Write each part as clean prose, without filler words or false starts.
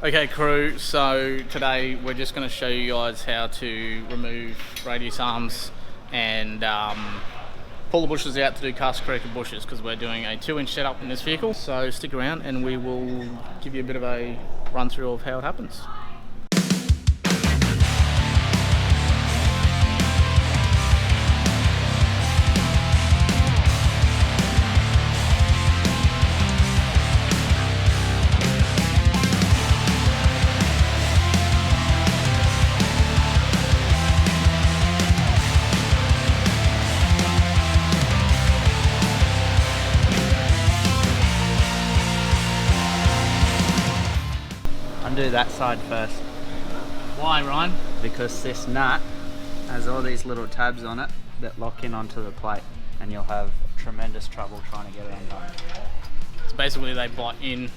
Okay crew, so today we're just going to show you guys how to remove radius arms and pull the bushes out to do cast corrected bushes, because we're doing a 2-inch setup in this vehicle. So stick around and we will give you a bit of a run through of how it happens. Undo that side first. Why, Ryan? Because this nut has all these little tabs on it that lock in onto the plate, and you'll have tremendous trouble trying to get it undone. So basically they bite in,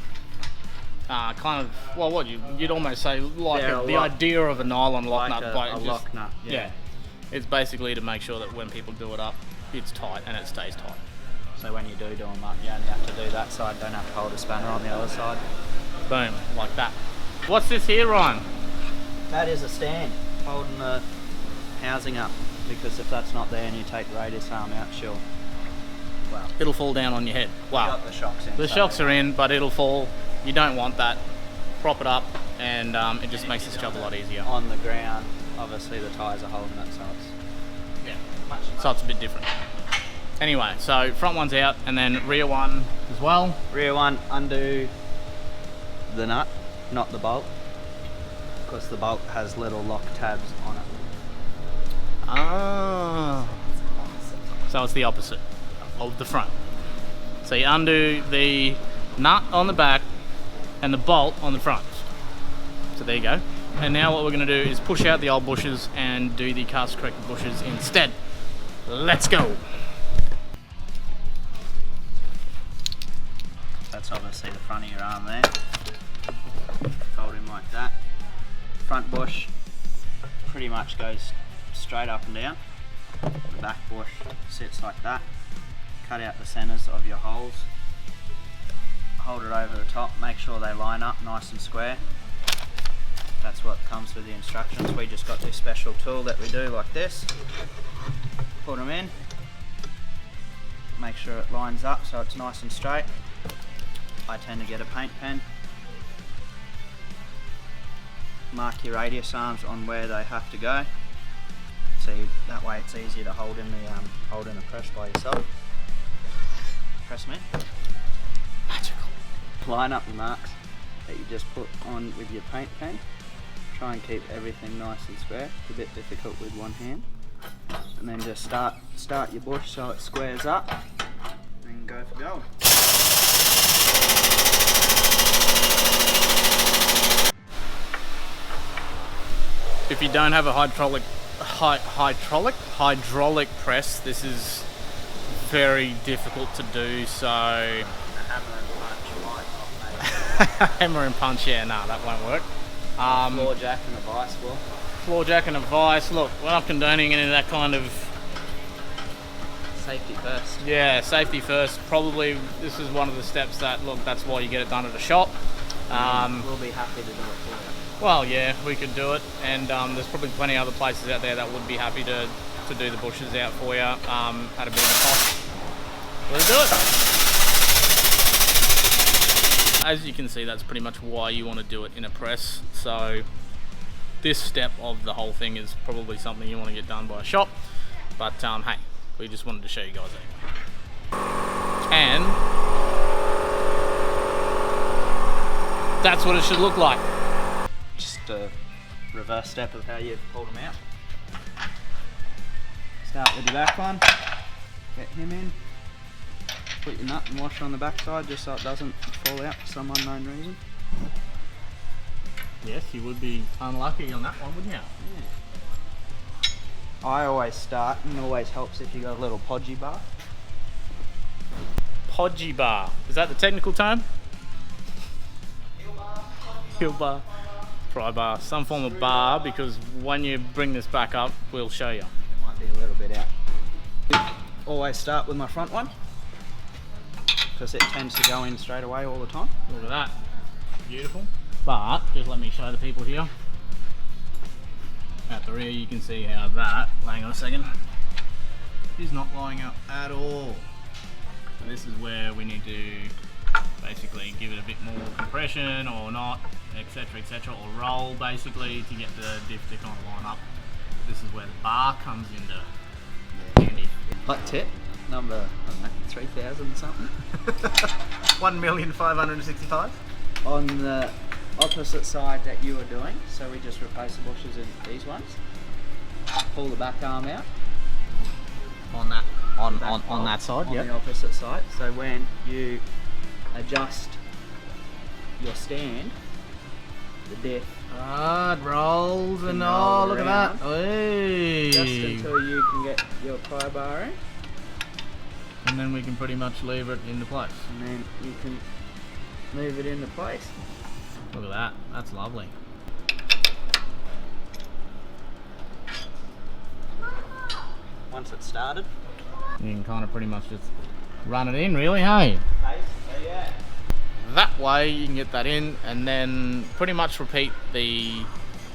kind of, well, what you'd almost say like the idea of a nylon lock like nut. A lock nut, yeah. It's basically to make sure that when people do it up, it's tight and it stays tight. So when you do them up, you only have to do that side, don't have to hold a spanner on the other side. Boom, like that. What's this here, Ryan? That is a stand holding the housing up, because if that's not there and you take the radius arm out, It'll fall down on your head. Wow. You got the shocks in. The shocks are in, but it'll fall. You don't want that. Prop it up, and it just makes this job a lot easier. On the ground, obviously the tyres are holding it, so it's a bit different. Anyway, so front one's out, and then rear one as well. Rear one, undo the nut, not the bolt, because the bolt has little lock tabs on it. Ah. So it's the opposite of the front. So you undo the nut on the back and the bolt on the front. So there you go. And now what we're going to do is push out the old bushes and do the cast corrected bushes instead. Let's go. That's obviously the front of your arm there. Fold in like that. Front bush pretty much goes straight up and down. The back bush sits like that. Cut out the centers of your holes. Hold it over the top. Make sure they line up nice and square. That's what comes with the instructions. We just got this special tool that we do like this. Put them in. Make sure it lines up so it's nice and straight. I tend to get a paint pen. Mark your radius arms on where they have to go. So that way it's easier to hold in the press by yourself. Press them in. Magical. Line up the marks that you just put on with your paint pen. Try and keep everything nice and square. It's a bit difficult with one hand. And then just start your bush so it squares up and go for gold. If you don't have a hydraulic press, this is very difficult to do. So A hammer and punch might not make it. hammer and punch, yeah, no, that won't work. Floor jack and a vice will. Floor jack and a vice. Look, we're not condoning any of that kind of. Safety first. Yeah, safety first. Probably this is one of the steps that, look, that's why you get it done at a shop. We'll be happy to do it for you. Well, yeah, we could do it, and there's probably plenty of other places out there that would be happy to do the bushes out for you at a bit of a cost. Let's do it. As you can see, that's pretty much why you want to do it in a press. So this step of the whole thing is probably something you want to get done by a shop, but hey, we just wanted to show you guys anyway. And that's what it should look like. Just a reverse step of how you pulled them out. Start with the back one, get him in, put your nut and washer on the back side just so it doesn't fall out for some unknown reason. Yes, you would be unlucky on that one, wouldn't you? Yeah. I always start, and it always helps if you got a little podgy bar. Podgy bar, is that the technical term? Heel bar. Pry bar, some form of bar, because when you bring this back up, we'll show you. Might be a little bit out. Always start with my front one, because it tends to go in straight away all the time. Look at that, beautiful. But just let me show the people here. At the rear you can see how that, hang on a second, is not lining up at all. So this is where we need to basically give it a bit more compression or not, etc, or roll basically to get the diff to kind of line up. This is where the bar comes into handy. Hot tip, number, I don't know, 3,000 something. 1,565,000. On the opposite side that you were doing, so we just replace the bushers in these ones. Pull the back arm out. On that on that side, on yep. the opposite side. So when you adjust your stand, the diff it rolls and roll look at that. just until you can get your pry bar in, and then we can pretty much leave it into place. and then you can move it into place. Look at that, that's lovely. Once it's started, You can kind of pretty much just run it in, really, hey? so yeah. That way you can get that in, and then pretty much repeat the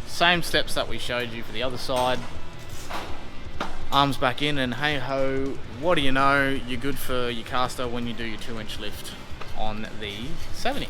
same steps that we showed you for the other side. Arms back in, and hey ho, what do you know, you're good for your caster when you do your 2-inch lift on the 70.